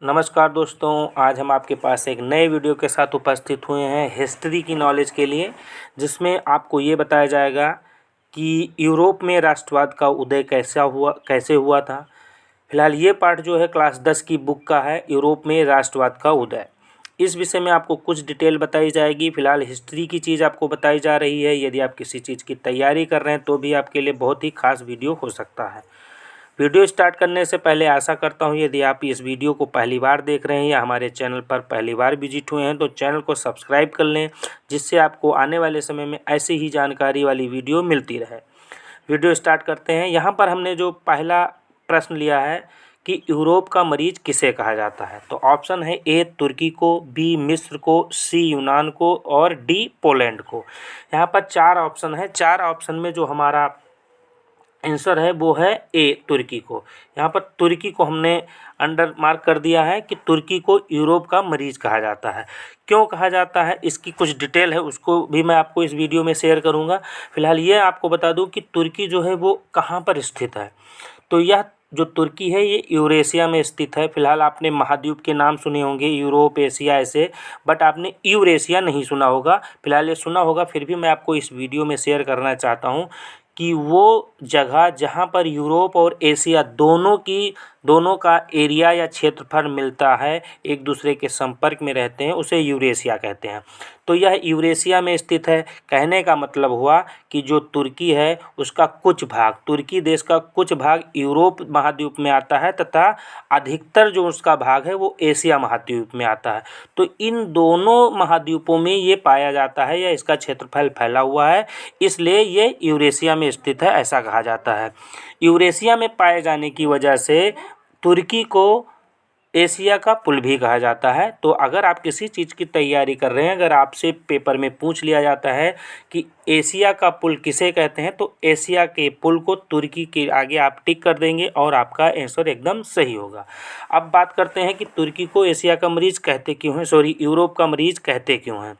नमस्कार दोस्तों, आज हम आपके पास एक नए वीडियो के साथ उपस्थित हुए हैं हिस्ट्री की नॉलेज के लिए, जिसमें आपको ये बताया जाएगा कि यूरोप में राष्ट्रवाद का उदय कैसे हुआ था। फिलहाल ये पार्ट जो है क्लास 10 की बुक का है, यूरोप में राष्ट्रवाद का उदय। इस विषय में आपको कुछ डिटेल बताई जाएगी। फिलहाल हिस्ट्री की चीज़ आपको बताई जा रही है। यदि आप किसी चीज़ की तैयारी कर रहे हैं तो भी आपके लिए बहुत ही खास वीडियो हो सकता है। वीडियो स्टार्ट करने से पहले आशा करता हूं यदि आप इस वीडियो को पहली बार देख रहे हैं या हमारे चैनल पर पहली बार विजिट हुए हैं तो चैनल को सब्सक्राइब कर लें, जिससे आपको आने वाले समय में ऐसी ही जानकारी वाली वीडियो मिलती रहे। वीडियो स्टार्ट करते हैं। यहाँ पर हमने जो पहला प्रश्न लिया है कि यूरोप का मरीज किसे कहा जाता है, तो ऑप्शन है ए तुर्की को, बी मिस्र को, सी यूनान को और डी पोलैंड को। यहाँ पर 4 ऑप्शन है। 4 ऑप्शन में जो हमारा आंसर है वो है ए तुर्की को। यहाँ पर तुर्की को हमने अंडर मार्क कर दिया है कि तुर्की को यूरोप का मरीज कहा जाता है। क्यों कहा जाता है इसकी कुछ डिटेल है, उसको भी मैं आपको इस वीडियो में शेयर करूँगा। फिलहाल ये आपको बता दूँ कि तुर्की जो है वो कहाँ पर स्थित है। तो यह जो तुर्की है ये यूरेशिया में स्थित है। फिलहाल आपने महाद्वीप के नाम सुने होंगे, यूरोप, एशिया ऐसे, बट आपने यूरेशिया नहीं सुना होगा। फिलहाल ये सुना होगा, फिर भी मैं आपको इस वीडियो में शेयर करना चाहता हूँ कि वो जगह जहाँ पर यूरोप और एशिया दोनों का एरिया या क्षेत्रफल मिलता है, एक दूसरे के संपर्क में रहते हैं, उसे यूरेशिया कहते हैं। तो यह यूरेशिया में स्थित है। कहने का मतलब हुआ कि जो तुर्की है उसका कुछ भाग, तुर्की देश का कुछ भाग यूरोप महाद्वीप में आता है तथा अधिकतर जो उसका भाग है वो एशिया महाद्वीप में आता है। तो इन दोनों महाद्वीपों में ये पाया जाता है या इसका क्षेत्रफल फैला हुआ है, इसलिए ये यूरेशिया में स्थित है, ऐसा कहा जाता है। यूरेशिया में पाए जाने की वजह से तुर्की को एशिया का पुल भी कहा जाता है। तो अगर आप किसी चीज़ की तैयारी कर रहे हैं, अगर आपसे पेपर में पूछ लिया जाता है कि एशिया का पुल किसे कहते हैं, तो एशिया के पुल को तुर्की के आगे आप टिक कर देंगे और आपका आंसर एकदम सही होगा। अब बात करते हैं कि तुर्की को एशिया का मरीज कहते क्यों हैं, यूरोप का मरीज कहते क्यों हैं।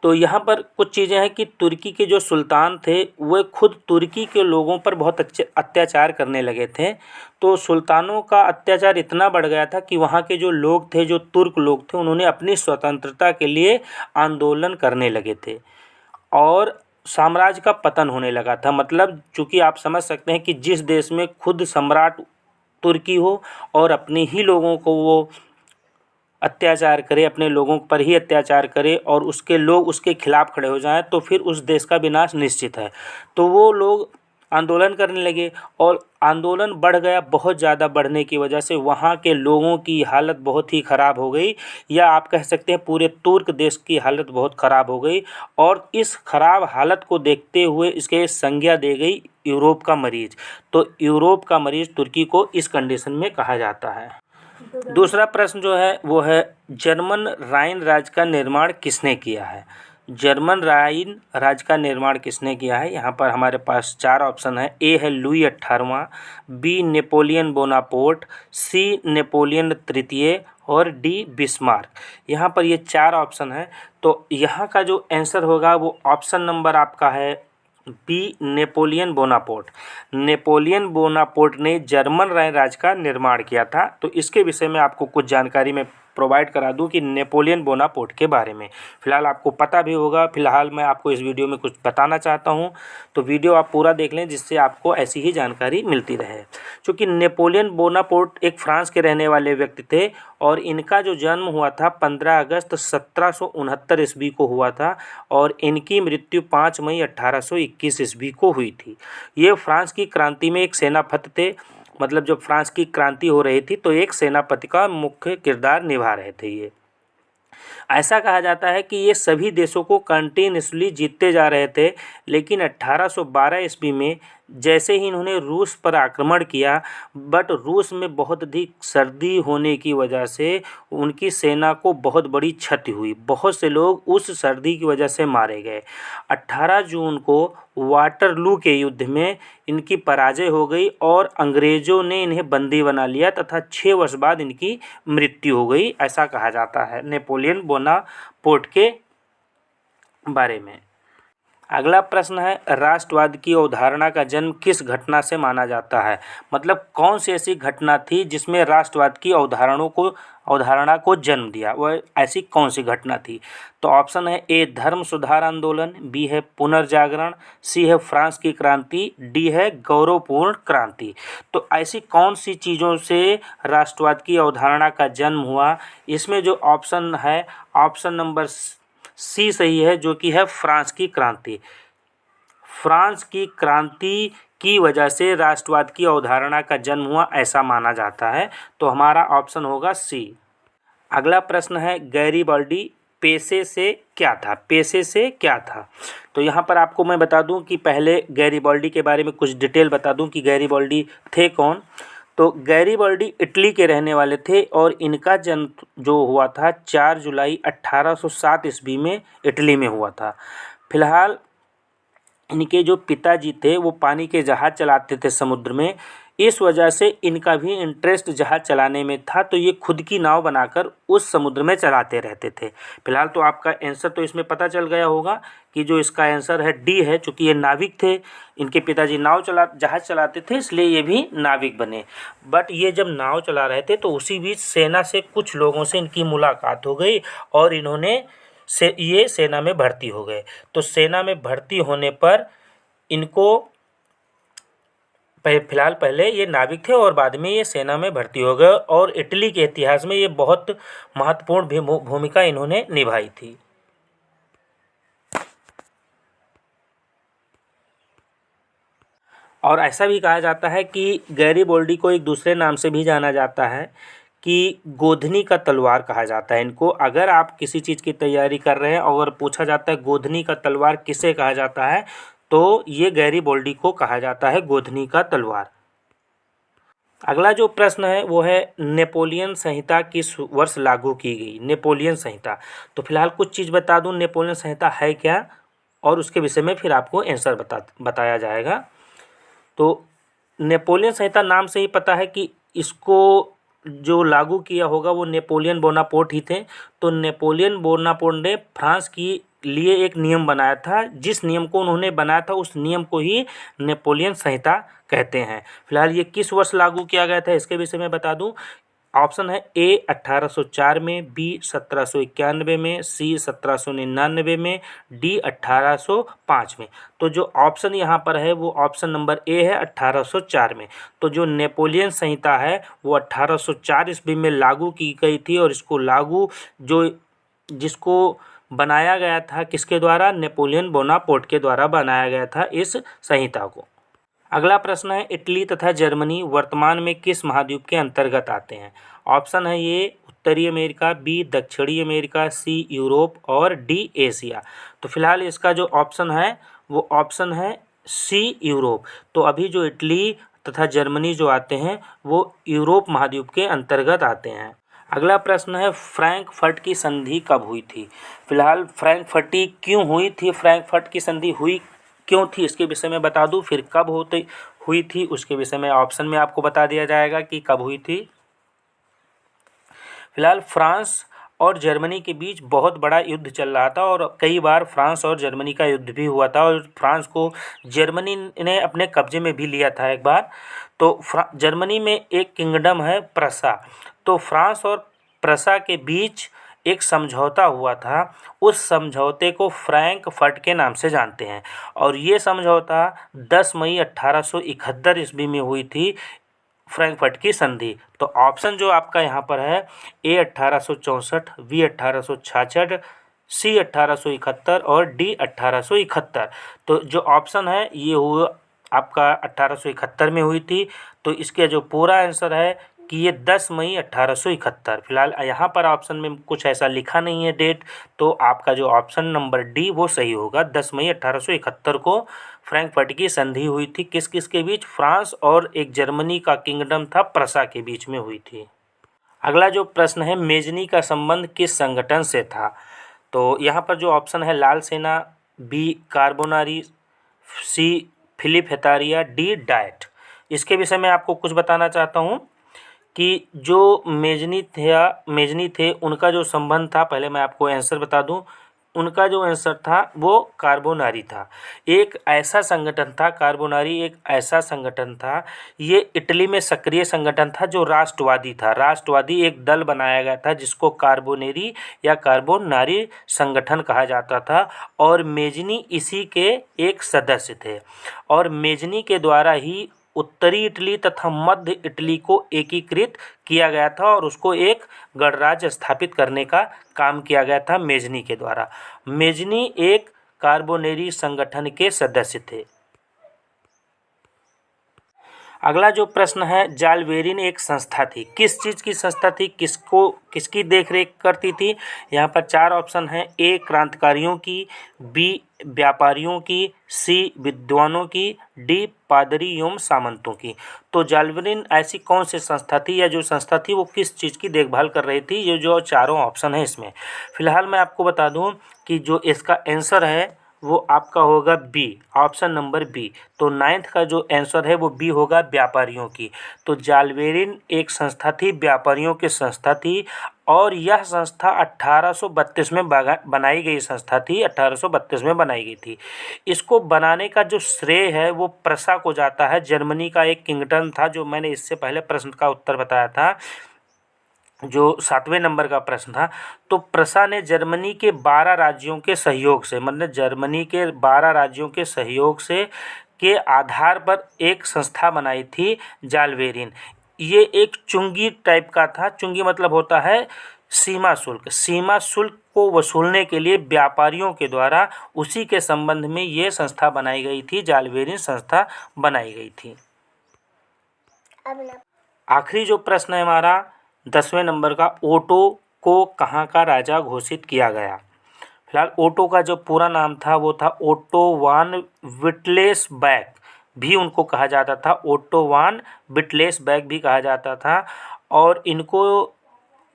तो यहाँ पर कुछ चीज़ें हैं कि तुर्की के जो सुल्तान थे वो खुद तुर्की के लोगों पर बहुत अत्याचार करने लगे थे। तो सुल्तानों का अत्याचार इतना बढ़ गया था कि वहाँ के जो लोग थे, जो तुर्क लोग थे, उन्होंने अपनी स्वतंत्रता के लिए आंदोलन करने लगे थे और साम्राज्य का पतन होने लगा था। मतलब चूँकि आप समझ सकते हैं कि जिस देश में खुद सम्राट तुर्की हो और अपने ही लोगों को वो अत्याचार करे, अपने लोगों पर ही अत्याचार करे और उसके लोग उसके खिलाफ़ खड़े हो जाएं, तो फिर उस देश का विनाश निश्चित है। तो वो लोग आंदोलन करने लगे और आंदोलन बढ़ गया। बहुत ज़्यादा बढ़ने की वजह से वहाँ के लोगों की हालत बहुत ही ख़राब हो गई, या आप कह सकते हैं पूरे तुर्क देश की हालत बहुत ख़राब हो गई। और इस ख़राब हालत को देखते हुए इसके संज्ञा दे गई यूरोप का मरीज। तो यूरोप का मरीज तुर्की को इस कंडीशन में कहा जाता है। दूसरा प्रश्न जो है वो है जर्मन राइन राज्य का निर्माण किसने किया है। जर्मन राइन राज्य का निर्माण किसने किया है। यहाँ पर हमारे पास 4 ऑप्शन है। ए है लुई 18वां, बी नेपोलियन बोनापोर्ट, सी नेपोलियन तृतीय और डी बिस्मार्क। यहाँ पर ये 4 ऑप्शन है। तो यहाँ का जो आंसर होगा वो ऑप्शन नंबर आपका है बी नेपोलियन बोनापोर्ट। नेपोलियन बोनापोर्ट ने जर्मन राइन राज्य का निर्माण किया था। तो इसके विषय में आपको कुछ जानकारी मैं प्रोवाइड करा दूं कि नेपोलियन बोनापोर्ट के बारे में। फिलहाल आपको पता भी होगा, फिलहाल मैं आपको इस वीडियो में कुछ बताना चाहता हूं, तो वीडियो आप पूरा देख लें जिससे आपको ऐसी ही जानकारी मिलती रहे। क्योंकि नेपोलियन बोनापोर्ट एक फ्रांस के रहने वाले व्यक्ति थे और इनका जो जन्म हुआ था 15 अगस्त 1769 ईस्वी को हुआ था और इनकी मृत्यु 5 मई 1821 ईस्वी को हुई थी। ये फ्रांस की क्रांति में एक सेनापति थे। मतलब जब फ्रांस की क्रांति हो रही थी तो एक सेनापति का मुख्य किरदार निभा रहे थे ये। ऐसा कहा जाता है कि ये सभी देशों को कंटिन्यूसली जीतते जा रहे थे, लेकिन 1812 ईस्वी में जैसे ही इन्होंने रूस पर आक्रमण किया, बट रूस में बहुत अधिक सर्दी होने की वजह से उनकी सेना को बहुत बड़ी क्षति हुई। बहुत से लोग उस सर्दी की वजह से मारे गए। 18 जून को वाटरलू के युद्ध में इनकी पराजय हो गई और अंग्रेज़ों ने इन्हें बंदी बना लिया तथा 6 वर्ष बाद इनकी मृत्यु हो गई, ऐसा कहा जाता है नेपोलियन बोनापार्ट के बारे में। अगला प्रश्न है, राष्ट्रवाद की अवधारणा का जन्म किस घटना से माना जाता है? मतलब कौन सी ऐसी घटना थी जिसमें राष्ट्रवाद की अवधारणा को जन्म दिया, वह ऐसी कौन सी घटना थी? तो ऑप्शन है ए धर्म सुधार आंदोलन, बी है पुनर्जागरण, सी है फ्रांस की क्रांति, डी है गौरवपूर्ण क्रांति। तो ऐसी कौन सी चीज़ों से राष्ट्रवाद की अवधारणा का जन्म हुआ? इसमें जो ऑप्शन है, ऑप्शन नंबर सी सही है, जो कि है फ्रांस की क्रांति। फ्रांस की क्रांति की वजह से राष्ट्रवाद की अवधारणा का जन्म हुआ, ऐसा माना जाता है। तो हमारा ऑप्शन होगा सी। अगला प्रश्न है, गैरीबाल्डी पेशे से क्या था? पेशे से क्या था? तो यहाँ पर आपको मैं बता दूं कि पहले गैरीबाल्डी के बारे में कुछ डिटेल बता दूं कि गैरीबाल्डी थे कौन। तो गैरीबाल्डी इटली के रहने वाले थे और इनका जन्म जो हुआ था 4 जुलाई 1807 ईस्वी में इटली में हुआ था। फिलहाल इनके जो पिताजी थे वो पानी के जहाज़ चलाते थे समुद्र में, इस वजह से इनका भी इंटरेस्ट जहाज़ चलाने में था, तो ये खुद की नाव बनाकर उस समुद्र में चलाते रहते थे। फिलहाल तो आपका आंसर तो इसमें पता चल गया होगा कि जो इसका आंसर है डी है, चूँकि ये नाविक थे, इनके पिताजी जहाज़ चलाते थे, इसलिए ये भी नाविक बने। बट ये जब नाव चला रहे थे तो उसी बीच सेना से कुछ लोगों से इनकी मुलाकात हो गई और इन्होंने ये सेना में भर्ती हो गए। तो सेना में भर्ती होने पर इनको फिलहाल पहले ये नाविक थे और बाद में ये सेना में भर्ती हो गए और इटली के इतिहास में ये बहुत महत्वपूर्ण भूमिका इन्होंने निभाई थी। और ऐसा भी कहा जाता है कि गैरीबाल्डी को एक दूसरे नाम से भी जाना जाता है कि गोधनी का तलवार कहा जाता है इनको। अगर आप किसी चीज़ की तैयारी कर रहे हैं और पूछा जाता है गोधनी का तलवार किसे कहा जाता है, तो ये गैरीबाल्डी को कहा जाता है गोधनी का तलवार। अगला जो प्रश्न है वो है, नेपोलियन संहिता किस वर्ष लागू की गई? नेपोलियन संहिता, तो फिलहाल कुछ चीज़ बता दूं नेपोलियन संहिता है क्या, और उसके विषय में फिर आपको आंसर बताया जाएगा। तो नेपोलियन संहिता नाम से ही पता है कि इसको जो लागू किया होगा वो नेपोलियन बोनापार्ट ही थे। तो नेपोलियन बोनापार्ट ने फ्रांस की लिए एक नियम बनाया था, जिस नियम को उन्होंने बनाया था उस नियम को ही नेपोलियन संहिता कहते हैं। फिलहाल ये किस वर्ष लागू किया गया था इसके विषय में बता दूं। ऑप्शन है ए 1804 में, बी 1791 में, सी 1799 में, डी 1805 में। तो जो ऑप्शन यहाँ पर है वो ऑप्शन नंबर ए है 1804 में। तो जो नेपोलियन संहिता है वो 1804 ईस्वी में लागू की गई थी और इसको जिसको बनाया गया था किसके द्वारा? नेपोलियन बोनापार्ट के द्वारा बनाया गया था इस संहिता को। अगला प्रश्न है, इटली तथा जर्मनी वर्तमान में किस महाद्वीप के अंतर्गत आते हैं? ऑप्शन है ये उत्तरी अमेरिका, बी दक्षिणी अमेरिका, सी यूरोप और डी एशिया। तो फिलहाल इसका जो ऑप्शन है वो ऑप्शन है सी यूरोप। तो अभी जो इटली तथा जर्मनी जो आते हैं वो यूरोप महाद्वीप के अंतर्गत आते हैं। अगला प्रश्न है, फ्रैंकफर्ट की संधि कब हुई थी? फिलहाल फ्रैंकफर्ट क्यों हुई थी, फ्रैंकफर्ट की संधि हुई क्यों थी इसके विषय में बता दूं, फिर कब हुई थी उसके विषय में ऑप्शन में आपको बता दिया जाएगा कि कब हुई थी। फिलहाल फ्रांस और जर्मनी के बीच बहुत बड़ा युद्ध चल रहा था और कई बार फ्रांस और जर्मनी का युद्ध भी हुआ था और फ्रांस को जर्मनी ने अपने कब्जे में भी लिया था एक बार। तो जर्मनी में एक किंगडम है प्रसा, तो फ्रांस और प्रसा के बीच एक समझौता हुआ था, उस समझौते को फ्रैंकफर्ट के नाम से जानते हैं और ये समझौता 10 मई 1871 ईस्वी में हुई थी, फ्रैंकफर्ट की संधि। तो ऑप्शन जो आपका यहाँ पर है ए 1864, बी 1866, सी 1871 और डी 1871। तो जो ऑप्शन है ये हुआ आपका 1871 में हुई थी। तो इसके जो पूरा आंसर है कि ये 10 मई 1871। फिलहाल यहाँ पर ऑप्शन में कुछ ऐसा लिखा नहीं है डेट, तो आपका जो ऑप्शन नंबर डी वो सही होगा। 10 मई 1871 को फ्रैंकफर्ट की संधि हुई थी, किस किस के बीच? फ्रांस और एक जर्मनी का किंगडम था प्रसा के बीच में हुई थी। अगला जो प्रश्न है, मेजनी का संबंध किस संगठन से था? तो यहाँ पर जो ऑप्शन है Lal Sena, B carbonari, C Philike Hetairia, D diet. इसके विषय में आपको कुछ बताना चाहता हूँ कि जो मेजनी थे उनका जो संबंध था, पहले मैं आपको आंसर बता दूं उनका जो आंसर था वो कार्बोनारी था। एक ऐसा संगठन था, कार्बोनारी एक ऐसा संगठन था, ये इटली में सक्रिय संगठन था जो राष्ट्रवादी था। राष्ट्रवादी एक दल बनाया गया था जिसको कार्बोनेरी या कार्बोनारी संगठन कहा जाता था और मेजनी इसी के एक सदस्य थे। और मेजनी के द्वारा ही उत्तरी इटली तथा मध्य इटली को एकीकृत किया गया था और उसको एक गणराज्य स्थापित करने का काम किया गया था मेजनी के द्वारा। मेजनी एक कार्बोनेरी संगठन के सदस्य थे। अगला जो प्रश्न है, जालबेरिन एक संस्था थी, किस चीज़ की संस्था थी, किसकी देखरेख करती थी? यहाँ पर 4 ऑप्शन हैं। ए क्रांतिकारियों की, बी व्यापारियों की, सी विद्वानों की, डी पादरी एवं सामंतों की। तो जालबेरिन ऐसी कौन सी संस्था थी या जो संस्था थी वो किस चीज़ की देखभाल कर रही थी? ये जो चारों ऑप्शन है इसमें फिलहाल मैं आपको बता दूं कि जो इसका आंसर है वो आपका होगा बी, ऑप्शन नंबर बी। तो 9th का जो आंसर है वो बी होगा, व्यापारियों की। तो जालबेरिन एक संस्था थी, व्यापारियों की संस्था थी और यह संस्था 1832 में बनाई गई संस्था थी, 1832 में बनाई गई थी। इसको बनाने का जो श्रेय है वो प्रसा को जाता है। जर्मनी का एक किंगडम था, जो मैंने इससे पहले प्रश्न का उत्तर बताया था, जो 7वें नंबर का प्रश्न था। तो प्रसा ने जर्मनी के 12 राज्यों के सहयोग से, मतलब जर्मनी के 12 राज्यों के सहयोग से के आधार पर एक संस्था बनाई थी जालबेरिन। ये एक चुंगी टाइप का था। चुंगी मतलब होता है सीमा शुल्क। सीमा शुल्क को वसूलने के लिए व्यापारियों के द्वारा उसी के संबंध में ये संस्था बनाई गई थी, जालबेरिन संस्था बनाई गई थी। आखिरी जो प्रश्न है हमारा 10वें नंबर का, ओटो को कहाँ का राजा घोषित किया गया? फिलहाल ओटो का जो पूरा नाम था वो था ओटो वान विटलेसबर्ग भी उनको कहा जाता था, ओटो वान विटलेसबर्ग भी कहा जाता था। और इनको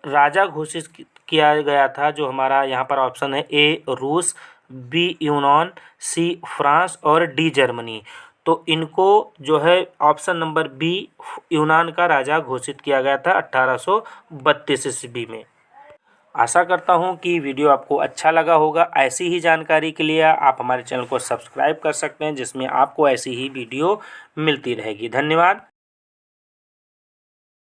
राजा घोषित किया गया था, जो हमारा यहाँ पर ऑप्शन है, ए रूस, बी यूनान, सी फ्रांस और डी जर्मनी। तो इनको जो है ऑप्शन नंबर बी यूनान का राजा घोषित किया गया था 1832 ईस्वी में। आशा करता हूँ कि वीडियो आपको अच्छा लगा होगा। ऐसी ही जानकारी के लिए आप हमारे चैनल को सब्सक्राइब कर सकते हैं, जिसमें आपको ऐसी ही वीडियो मिलती रहेगी। धन्यवाद।